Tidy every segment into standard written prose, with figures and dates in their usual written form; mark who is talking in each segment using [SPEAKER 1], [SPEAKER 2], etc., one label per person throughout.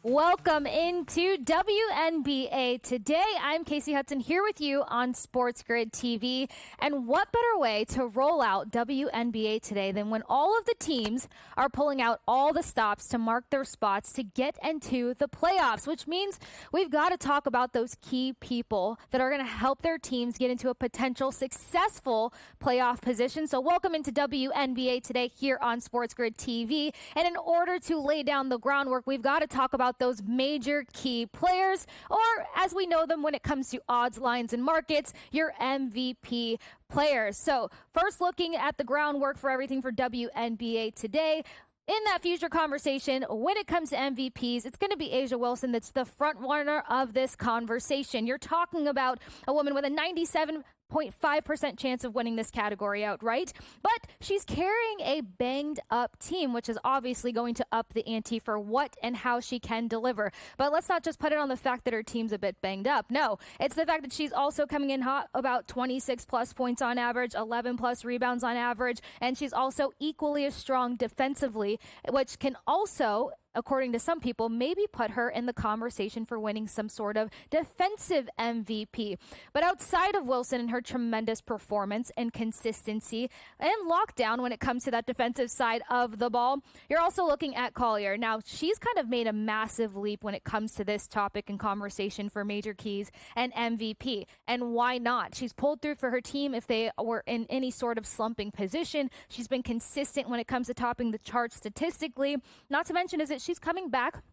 [SPEAKER 1] Welcome into WNBA Today. I'm Casey Hudson here with you on Sports Grid TV. And what better way to roll out WNBA Today than when all of the teams are pulling out all the stops to mark their spots to get into the playoffs, which means we've got to talk about those key people that are going to help their teams get into a potential successful playoff position. So welcome into WNBA Today here on Sports Grid TV. And in order to lay down the groundwork, we've got to talk about those major key players, or as we know them when it comes to odds, lines, and markets, your MVP players. So first, looking at the groundwork for everything for WNBA Today. In that future conversation, when it comes to MVPs, it's going to be A'ja Wilson that's the front runner of this conversation. You're talking about a woman with a 97.5% chance of winning this category outright, but she's carrying a banged up team, which is obviously going to up the ante for what and how she can deliver. But let's not just put it on the fact that her team's a bit banged up. No, it's the fact that she's also coming in hot, about 26 plus points on average, 11 plus rebounds on average, and she's also equally as strong defensively, which can also, according to some people, maybe put her in the conversation for winning some sort of defensive MVP. But outside of Wilson and her tremendous performance and consistency and lockdown when it comes to that defensive side of the ball, you're also looking at Collier. Now, she's kind of made a massive leap when it comes to this topic and conversation for major keys and MVP. And why not? She's pulled through for her team if they were in any sort of slumping position. She's been consistent when it comes to topping the charts statistically. Not to mention is that she's coming back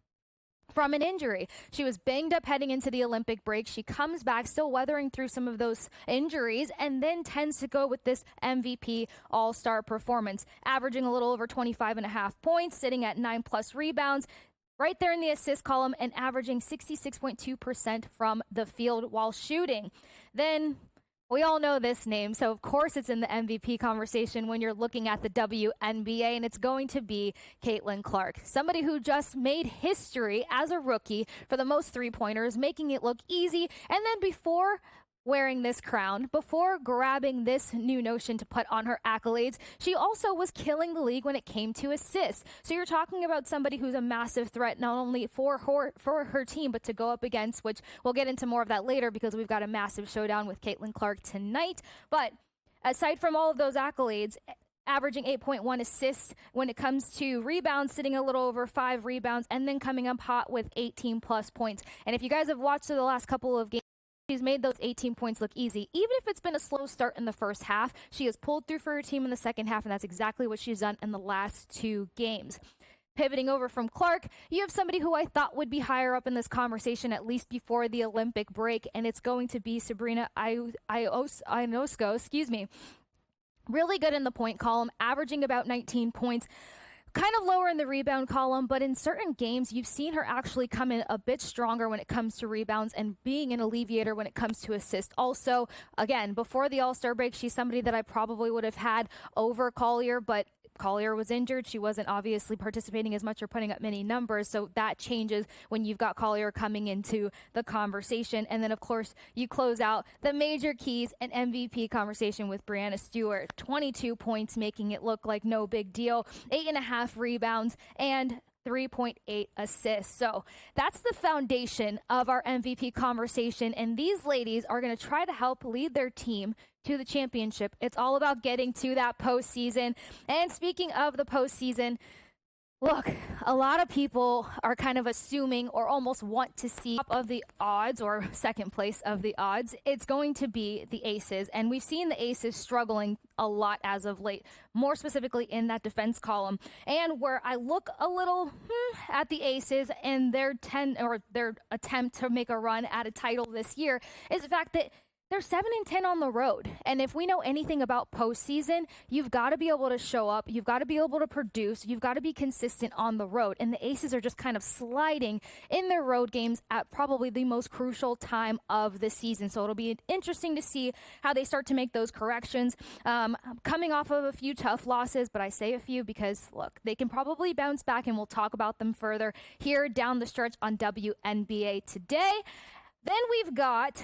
[SPEAKER 1] from an injury. She was banged up heading into the Olympic break. She comes back still weathering through some of those injuries and then tends to go with this MVP all-star performance, averaging a little over 25.5 points, sitting at 9 plus rebounds, right there in the assist column, and averaging 66.2% from the field while shooting. Then we all know this name, so of course it's in the MVP conversation when you're looking at the WNBA, and it's going to be Caitlin Clark, somebody who just made history as a rookie for the most three-pointers, making it look easy, and then before wearing this crown, before grabbing this new notion to put on her accolades, she also was killing the league when it came to assists. So you're talking about somebody who's a massive threat, not only for her team, but to go up against, which we'll get into more of that later because we've got a massive showdown with Caitlin Clark tonight. But aside from all of those accolades, averaging 8.1 assists when it comes to rebounds, sitting a little over 5 rebounds, and then coming up hot with 18 plus points. And if you guys have watched the last couple of games, she's made those 18 points look easy. Even if it's been a slow start in the first half, she has pulled through for her team in the second half, and that's exactly what she's done in the last 2 games. Pivoting over from Clark, you have somebody who I thought would be higher up in this conversation, at least before the Olympic break, and it's going to be Sabrina Ionescu. Really good in the point column, averaging about 19 points. Kind of lower in the rebound column, but in certain games, you've seen her actually come in a bit stronger when it comes to rebounds and being an alleviator when it comes to assists. Also, again, before the All-Star break, she's somebody that I probably would have had over Collier, but Collier was injured. She wasn't obviously participating as much or putting up many numbers, so that changes when you've got Collier coming into the conversation. And then, of course, you close out the major keys and MVP conversation with Breanna Stewart. 22 points, making it look like no big deal. 8.5 rebounds and 3.8 assists. So that's the foundation of our MVP conversation. And these ladies are going to try to help lead their team to the championship. It's all about getting to that postseason. And speaking of the postseason, look, a lot of people are kind of assuming or almost want to see top of the odds or second place of the odds. It's going to be the Aces. And we've seen the Aces struggling a lot as of late, more specifically in that defense column. And where I look a little at the Aces and their attempt to make a run at a title this year is the fact that they're 7-10 on the road. And if we know anything about postseason, you've got to be able to show up. You've got to be able to produce. You've got to be consistent on the road. And the Aces are just kind of sliding in their road games at probably the most crucial time of the season. So it'll be interesting to see how they start to make those corrections. Coming off of a few tough losses, but I say a few because, look, they can probably bounce back, and we'll talk about them further here down the stretch on WNBA Today. Then we've got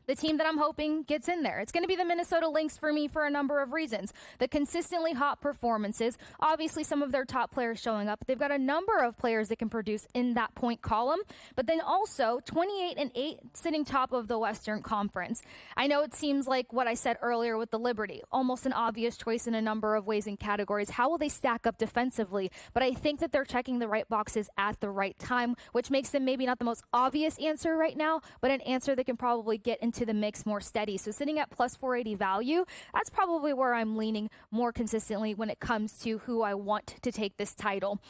[SPEAKER 1] the team that I'm hoping gets in there. It's going to be the Minnesota Lynx for me for a number of reasons. The consistently hot performances, obviously some of their top players showing up. They've got a number of players that can produce in that point column, but then also 28-8 sitting top of the Western Conference. I know it seems like what I said earlier with the Liberty, almost an obvious choice in a number of ways and categories. How will they stack up defensively? But I think that they're checking the right boxes at the right time, which makes them maybe not the most obvious answer right now, but an answer that can probably get into the mix more steady. So sitting at plus 480 value, that's probably where I'm leaning more consistently when it comes to who I want to take this title.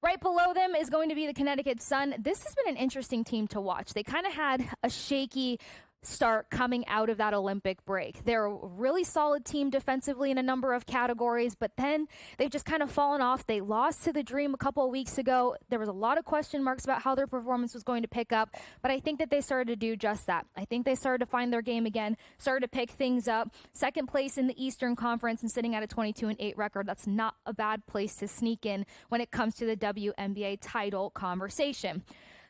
[SPEAKER 1] Right below them is going to be the Connecticut Sun. This has been an interesting team to watch. They kind of had a shaky start coming out of that Olympic break. They're a really solid team defensively in a number of categories, but then they've just kind of fallen off. They lost to the Dream a couple of weeks ago. There was a lot of question marks about how their performance was going to pick up, but I think that they started to do just that. I think they started to find their game again, started to pick things up. Second place in the Eastern Conference and sitting at a 22-8 record. That's not a bad place to sneak in when it comes to the WNBA title conversation.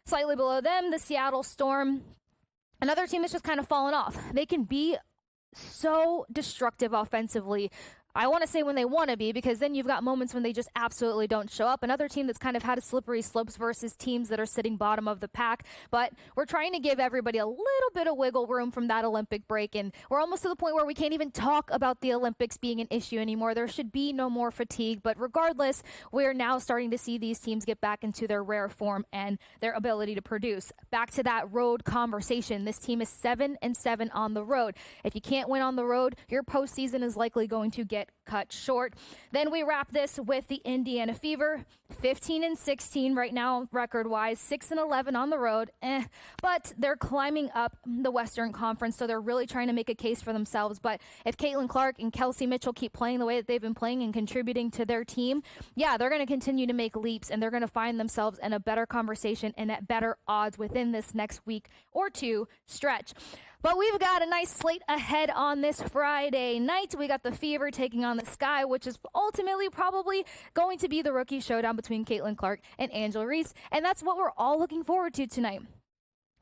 [SPEAKER 1] Slightly below them, the Seattle Storm. Another team that's just kind of fallen off. They can be so destructive offensively. I want to say when they want to be, because then you've got moments when they just absolutely don't show up. Another team that's kind of had a slippery slopes versus teams that are sitting bottom of the pack. But we're trying to give everybody a little bit of wiggle room from that Olympic break. And we're almost to the point where we can't even talk about the Olympics being an issue anymore. There should be no more fatigue. But regardless, we're now starting to see these teams get back into their rare form and their ability to produce. Back to that road conversation. This team is 7-7 on the road. If you can't win on the road, your postseason is likely going to get cut short. Then we wrap this with the Indiana Fever, 15-16 right now record-wise, 6-11 on the road, but they're climbing up the Western Conference, so they're really trying to make a case for themselves. But if Caitlin Clark and Kelsey Mitchell keep playing the way that they've been playing and contributing to their team, yeah, they're going to continue to make leaps, and they're going to find themselves in a better conversation and at better odds within this next week or two stretch. But we've got a nice slate ahead on this Friday night. We got the Fever taking on the Sky, which is ultimately probably going to be the rookie showdown between Caitlin Clark and Angela Reese. And that's what we're all looking forward to tonight.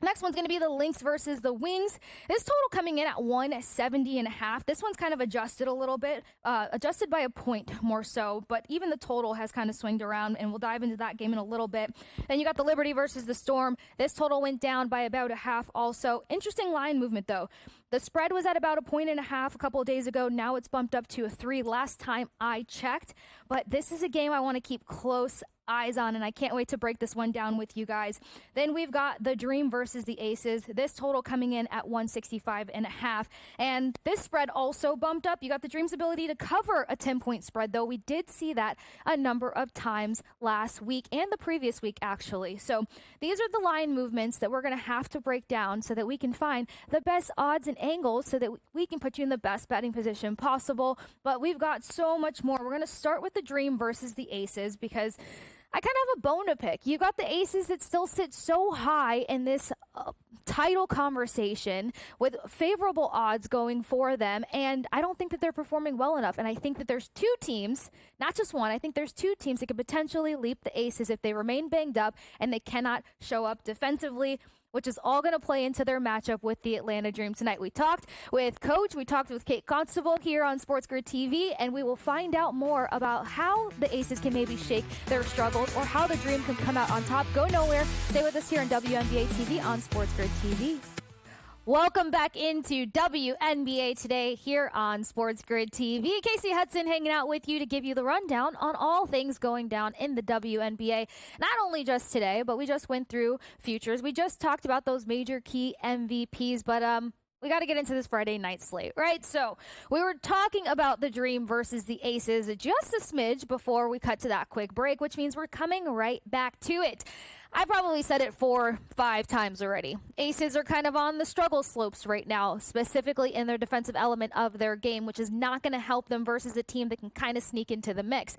[SPEAKER 1] Next one's going to be the Lynx versus the Wings. This total coming in at 170.5. This one's kind of adjusted a little bit, adjusted by a point more so, but even the total has kind of swinged around, and we'll dive into that game in a little bit. Then you got the Liberty versus the Storm. This total went down by about a half also. Interesting line movement, though. The spread was at about 1.5 a couple of days ago. Now it's bumped up to a 3 last time I checked. But this is a game I want to keep close eyes on, and I can't wait to break this one down with you guys. Then we've got the Dream versus the Aces. This total coming in at 165.5. And this spread also bumped up. You got the Dream's ability to cover a 10-point spread, though. We did see that a number of times last week and the previous week, actually. So these are the line movements that we're going to have to break down so that we can find the best odds and angles so that we can put you in the best betting position possible. But we've got so much more. We're going to start with the Dream versus the Aces because I kind of have a bone to pick. You got the Aces that still sit so high in this title conversation with favorable odds going for them, and I don't think that they're performing well enough. And I think that there's two teams, not just one, I think there's two teams that could potentially leap the Aces if they remain banged up and they cannot show up defensively, which is all going to play into their matchup with the Atlanta Dream tonight. We talked with Coach, we talked with Kate Constable here on Sports Grid TV, and we will find out more about how the Aces can maybe shake their struggles or how the Dream can come out on top. Go nowhere. Stay with us here on WNBA TV on Sports Grid TV. Welcome back into WNBA Today here on Sports Grid TV. Casey Hudson hanging out with you to give you the rundown on all things going down in the WNBA. Not only just today, but we just went through futures. We just talked about those major key MVPs, but we got to get into this Friday night slate, right? So we were talking about the Dream versus the Aces just a smidge before we cut to that quick break, which means we're coming right back to it. I probably said it 4-5 times already. Aces are kind of on the struggle slopes right now, specifically in their defensive element of their game, which is not going to help them versus a team that can kind of sneak into the mix.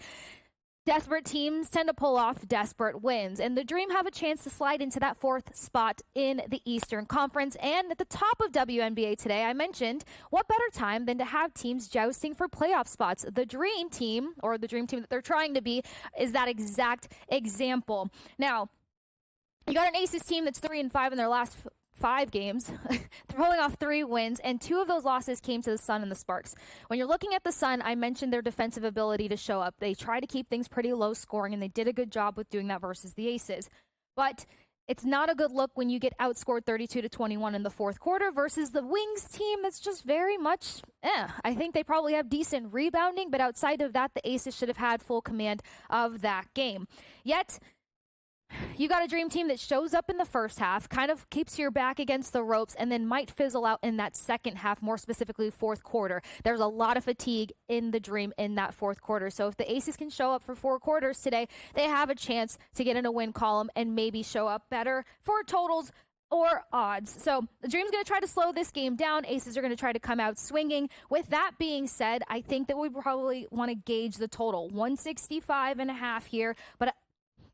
[SPEAKER 1] Desperate teams tend to pull off desperate wins, and the Dream have a chance to slide into that fourth spot in the Eastern Conference. And at the top of WNBA Today, I mentioned, what better time than to have teams jousting for playoff spots? The Dream team, or the Dream team that they're trying to be, is that exact example. Now, you got an Aces team that's 3-5 in their last 5 games, pulling off 3 wins, and 2 of those losses came to the Sun and the Sparks. When you're looking at the Sun, I mentioned their defensive ability to show up. They try to keep things pretty low scoring, and they did a good job with doing that versus the Aces. But it's not a good look when you get outscored 32-21 in the fourth quarter versus the Wings team that's just very much, I think they probably have decent rebounding, but outside of that, the Aces should have had full command of that game. Yet, you got a Dream team that shows up in the first half, kind of keeps your back against the ropes, and then might fizzle out in that second half, more specifically fourth quarter. There's a lot of fatigue in the Dream in that fourth quarter. So if the Aces can show up for 4 quarters today, they have a chance to get in a win column and maybe show up better for totals or odds. So the Dream's going to try to slow this game down. Aces are going to try to come out swinging. With that being said, I think that we probably want to gauge the total. 165.5 here, but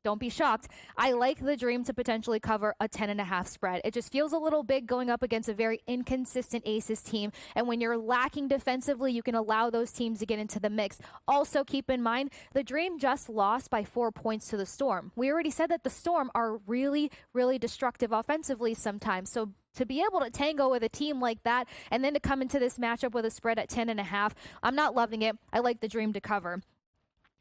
[SPEAKER 1] don't be shocked. I like the Dream to potentially cover a 10.5 spread. It just feels a little big going up against a very inconsistent Aces team. And when you're lacking defensively, you can allow those teams to get into the mix. Also, keep in mind, the Dream just lost by 4 points to the Storm. We already said that the Storm are really, really destructive offensively sometimes. So to be able to tango with a team like that and then to come into this matchup with a spread at 10.5, I'm not loving it. I like the Dream to cover.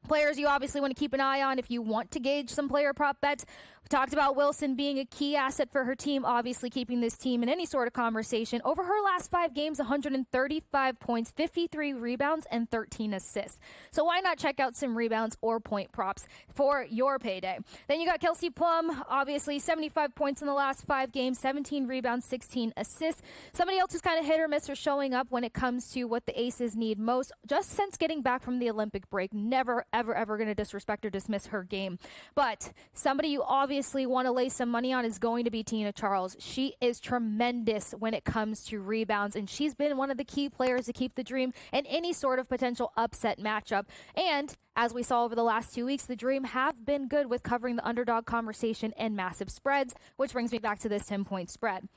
[SPEAKER 1] Players you obviously want to keep an eye on if you want to gauge some player prop bets. We talked about Wilson being a key asset for her team, obviously keeping this team in any sort of conversation. Over her last 5 games, 135 points, 53 rebounds, and 13 assists. So why not check out some rebounds or point props for your payday? Then you got Kelsey Plum, obviously 75 points in the last 5 games, 17 rebounds, 16 assists. Somebody else who's kind of hit or miss or showing up when it comes to what the Aces need most. Just since getting back from the Olympic break, never, ever going to disrespect or dismiss her game. But somebody you obviously want to lay some money on is going to be Tina Charles. She is tremendous when it comes to rebounds, and she's been one of the key players to keep the Dream in any sort of potential upset matchup. And as we saw over the last 2 weeks, the Dream have been good with covering the underdog conversation and massive spreads, which brings me back to this 10-point spread.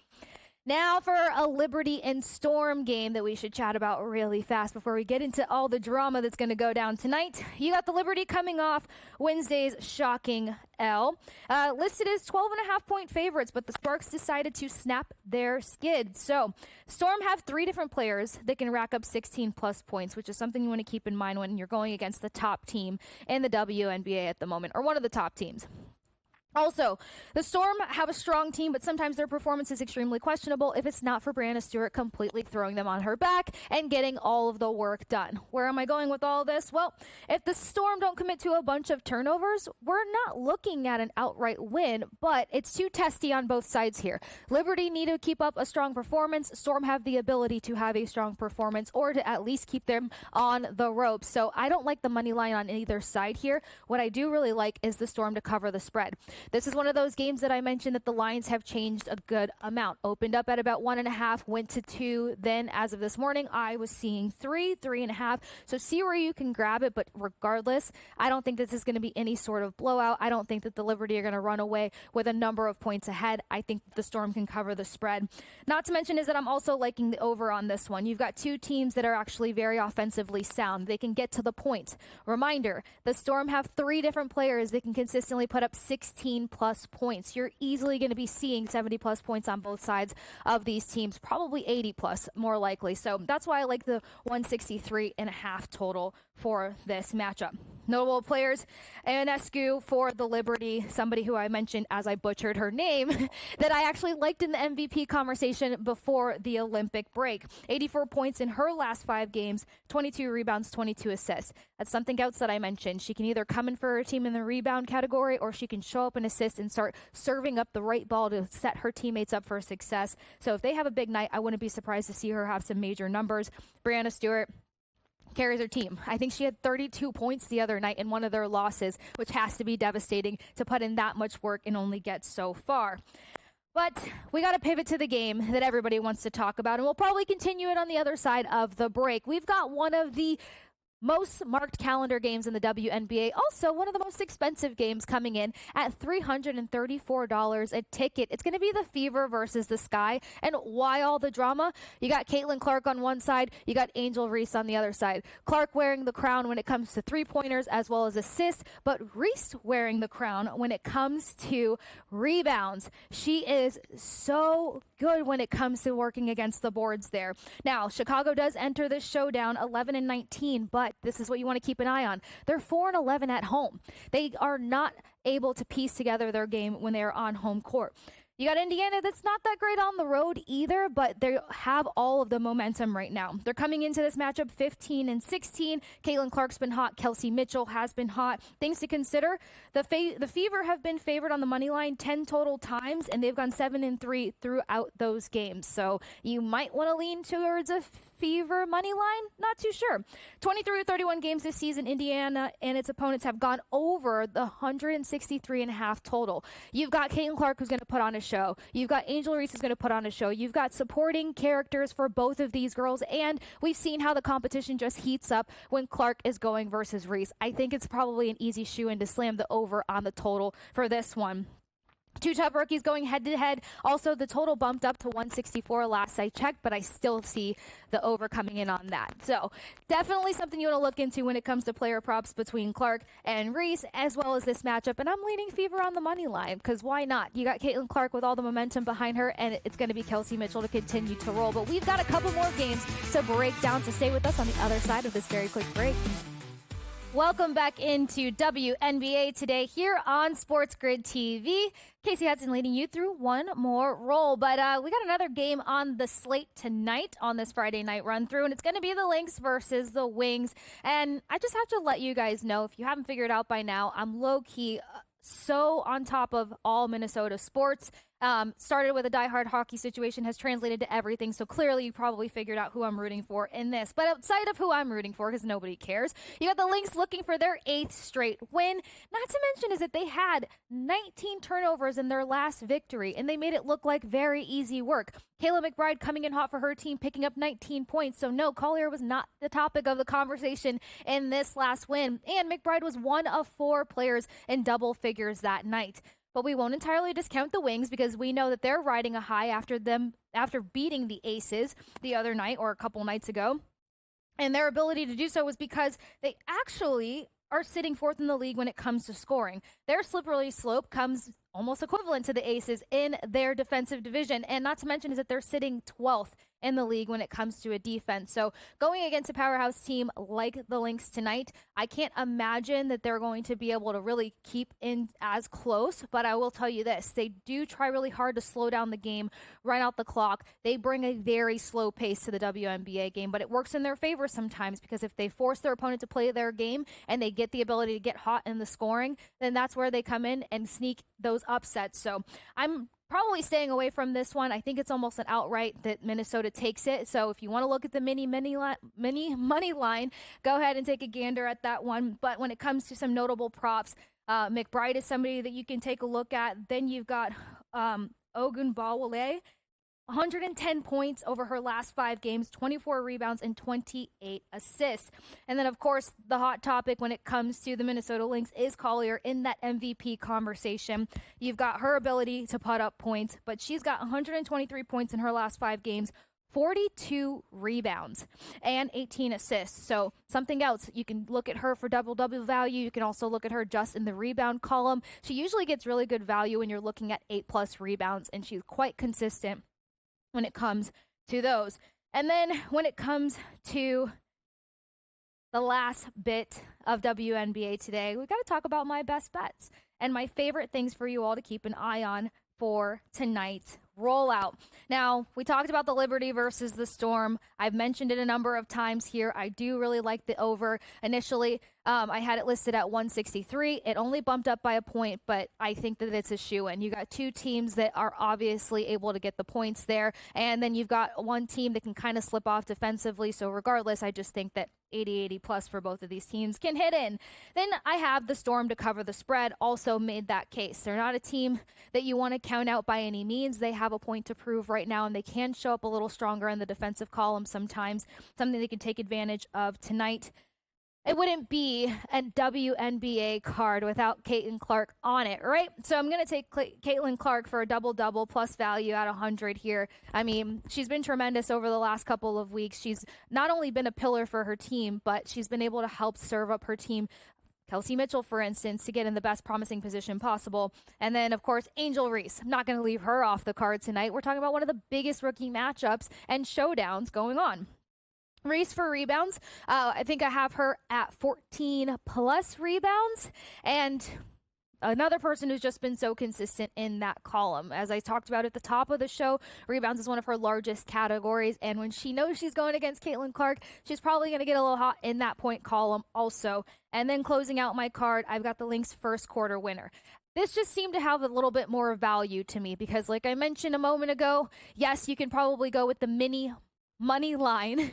[SPEAKER 1] Now for a Liberty and Storm game that we should chat about really fast before we get into all the drama that's going to go down tonight. You got the Liberty coming off Wednesday's shocking L. Listed as 12.5-point favorites, but the Sparks decided to snap their skid. So Storm have 3 different players that can rack up 16-plus points, which is something you want to keep in mind when you're going against the top team in the WNBA at the moment, or one of the top teams. Also, the Storm have a strong team, but sometimes their performance is extremely questionable if it's not for Breanna Stewart completely throwing them on her back and getting all of the work done. Where am I going with all this? Well, if the Storm don't commit to a bunch of turnovers, we're not looking at an outright win, but it's too testy on both sides here. Liberty need to keep up a strong performance. Storm have the ability to have a strong performance or to at least keep them on the ropes. So I don't like the money line on either side here. What I do really like is the Storm to cover the spread. This is one of those games that I mentioned that the lines have changed a good amount. Opened up at about 1.5, went to 2. Then as of this morning, I was seeing 3, 3.5. So see where you can grab it. But regardless, I don't think this is going to be any sort of blowout. I don't think that the Liberty are going to run away with a number of points ahead. I think that the Storm can cover the spread. Not to mention is that I'm also liking the over on this one. You've got 2 teams that are actually very offensively sound. They can get to the point. Reminder, the Storm have 3 different players that can consistently put up 16-plus points. You're easily going to be seeing 70-plus points on both sides of these teams, probably 80-plus more likely. So that's why I like the 163.5 total for this matchup. Notable players, Ionescu for the Liberty, somebody who I mentioned as I butchered her name, that I actually liked in the MVP conversation before the Olympic break. 84 points in her last 5 games, 22 rebounds, 22 assists. That's something else that I mentioned. She can either come in for her team in the rebound category, or she can show up and assist and start serving up the right ball to set her teammates up for success. So if they have a big night, I wouldn't be surprised to see her have some major numbers. Breanna Stewart carries her team. I think she had 32 points the other night in one of their losses, which has to be devastating to put in that much work and only get so far. But we got to pivot to the game that everybody wants to talk about, and we'll probably continue it on the other side of the break. We've got one of the most marked calendar games in the WNBA. Also, one of the most expensive games coming in at $334 a ticket. It's going to be the Fever versus the Sky. And why all the drama? You got Caitlin Clark on one side, you got Angel Reese on the other side. Clark wearing the crown when it comes to three-pointers as well as assists, but Reese wearing the crown when it comes to rebounds. She is so good when it comes to working against the boards there. Now, Chicago does enter this showdown 11-19, but this is what you want to keep an eye on. They're 4-11 at home. They are not able to piece together their game when they are on home court. You got Indiana that's not that great on the road either, but they have all of the momentum right now. They're coming into this matchup 15-16. Caitlin Clark's been hot. Kelsey Mitchell has been hot. Things to consider, the Fever have been favored on the money line 10 total times, and they've gone 7-3 throughout those games. So you might want to lean towards a Fever money line? Not too sure. 23-31 games this season, Indiana and its opponents have gone over the 163.5 total. You've got Caitlin Clark who's going to put on a show. You've got Angel Reese who's going to put on a show. You've got supporting characters for both of these girls, and we've seen how the competition just heats up when Clark is going versus Reese. I think it's probably an easy shoe-in to slam the over on the total for this one. Two top rookies going head-to-head. Also, the total bumped up to 164 last I checked, but I still see the over coming in on that. So definitely something you want to look into when it comes to player props between Clark and Reese, as well as this matchup. And I'm leaning Fever on the money line, because why not? You got Caitlin Clark with all the momentum behind her, and it's going to be Kelsey Mitchell to continue to roll. But we've got a couple more games to break down, so stay with us on the other side of this very quick break. Welcome back into WNBA today here on Sports Grid TV. Casey Hudson leading you through one more roll. But we got another game on the slate tonight on this Friday night run through, and it's going to be the Lynx versus the Wings. And I just have to let you guys know, if you haven't figured out by now, I'm low-key so on top of all Minnesota sports. Started with a diehard hockey situation, has translated to everything. So clearly you probably figured out who I'm rooting for in this. But outside of who I'm rooting for, because nobody cares, you got the Lynx looking for their 8th straight win. Not to mention is that they had 19 turnovers in their last victory, and they made it look like very easy work. Kayla McBride coming in hot for her team, picking up 19 points. So no, Collier was not the topic of the conversation in this last win. And McBride was one of 4 players in double figures that night. But we won't entirely discount the Wings, because we know that they're riding a high after beating the Aces the other night or a couple nights ago. And their ability to do so was because they actually are sitting 4th in the league when it comes to scoring. Their slippery slope comes almost equivalent to the Aces in their defensive division. And not to mention is that they're sitting 12th in the league when it comes to a defense. So going against a powerhouse team like the Lynx tonight, I can't imagine that they're going to be able to really keep in as close. But I will tell you this, they do try really hard to slow down the game, run out the clock. They bring a very slow pace to the WNBA game, but it works in their favor sometimes, because if they force their opponent to play their game and they get the ability to get hot in the scoring, then that's where they come in and sneak those upsets. So I'm probably staying away from this one. I think it's almost an outright that Minnesota takes it. So if you want to look at the mini money line, go ahead and take a gander at that one. But when it comes to some notable props, McBride is somebody that you can take a look at. Then you've got Ogunbowale, 110 points over her last 5 games, 24 rebounds, and 28 assists. And then, of course, the hot topic when it comes to the Minnesota Lynx is Collier in that MVP conversation. You've got her ability to put up points, but she's got 123 points in her last 5 games, 42 rebounds, and 18 assists. So something else, you can look at her for double-double value. You can also look at her just in the rebound column. She usually gets really good value when you're looking at 8+ rebounds, and she's quite consistent when it comes to those. And then when it comes to the last bit of WNBA today, we've got to talk about my best bets and my favorite things for you all to keep an eye on for tonight's rollout. Now, we talked about the Liberty versus the Storm. I've mentioned it a number of times here. I do really like the over. Initially, I had it listed at 163. It only bumped up by a point, but I think that it's a shoe-in. You got 2 teams that are obviously able to get the points there, and then you've got one team that can kind of slip off defensively. So regardless, I just think that 80 plus for both of these teams can hit in. Then I have the Storm to cover the spread, also made that case. They're not a team that you want to count out by any means. They have a point to prove right now, and they can show up a little stronger in the defensive column sometimes, something they can take advantage of tonight. it wouldn't be a WNBA card without Caitlin Clark on it, right? So I'm going to take Caitlin Clark for a double-double plus value at 100 here. I mean, she's been tremendous over the last couple of weeks. She's not only been a pillar for her team, but she's been able to help serve up her team. Kelsey Mitchell, for instance, to get in the best promising position possible. And then, of course, Angel Reese. I'm not going to leave her off the card tonight. We're talking about one of the biggest rookie matchups and showdowns going on. Reese for rebounds. I think I have her at 14 plus rebounds. And another person who's just been so consistent in that column. As I talked about at the top of the show, rebounds is one of her largest categories. And when she knows she's going against Caitlin Clark, she's probably going to get a little hot in that point column also. And then closing out my card, I've got the Lynx first quarter winner. This just seemed to have a little bit more value to me because, like I mentioned a moment ago, yes, you can probably go with the mini money line,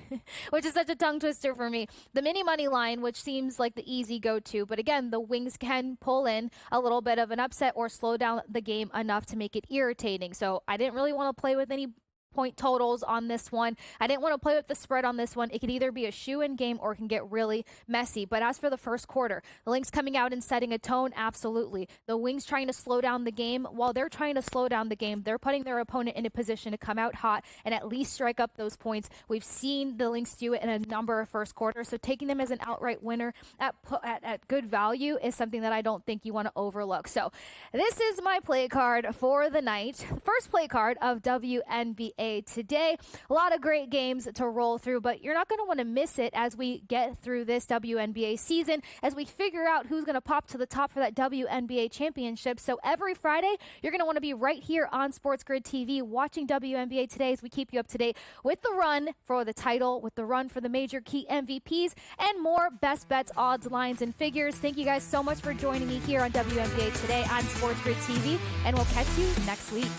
[SPEAKER 1] which is such a tongue twister for me. The mini money line, which seems like the easy go-to, but again, the Wings can pull in a little bit of an upset or slow down the game enough to make it irritating. So I didn't really want to play with any point totals on this one. I didn't want to play with the spread on this one. It could either be a shoe-in game or it can get really messy. But as for the first quarter, the Lynx coming out and setting a tone, absolutely. The Wings trying to slow down the game. While they're trying to slow down the game, they're putting their opponent in a position to come out hot and at least strike up those points. We've seen the Lynx do it in a number of first quarters, so taking them as an outright winner at good value is something that I don't think you want to overlook. So this is my play card for the night. The first play card of WNBA today. A lot of great games to roll through, but you're not going to want to miss it as we get through this WNBA season, as we figure out who's going to pop to the top for that WNBA championship. So every Friday, you're going to want to be right here on Sports Grid TV watching WNBA today as we keep you up to date with the run for the title, with the run for the major key MVPs, and more best bets, odds, lines, and figures. Thank you guys so much for joining me here on WNBA today on Sports Grid TV, and we'll catch you next week.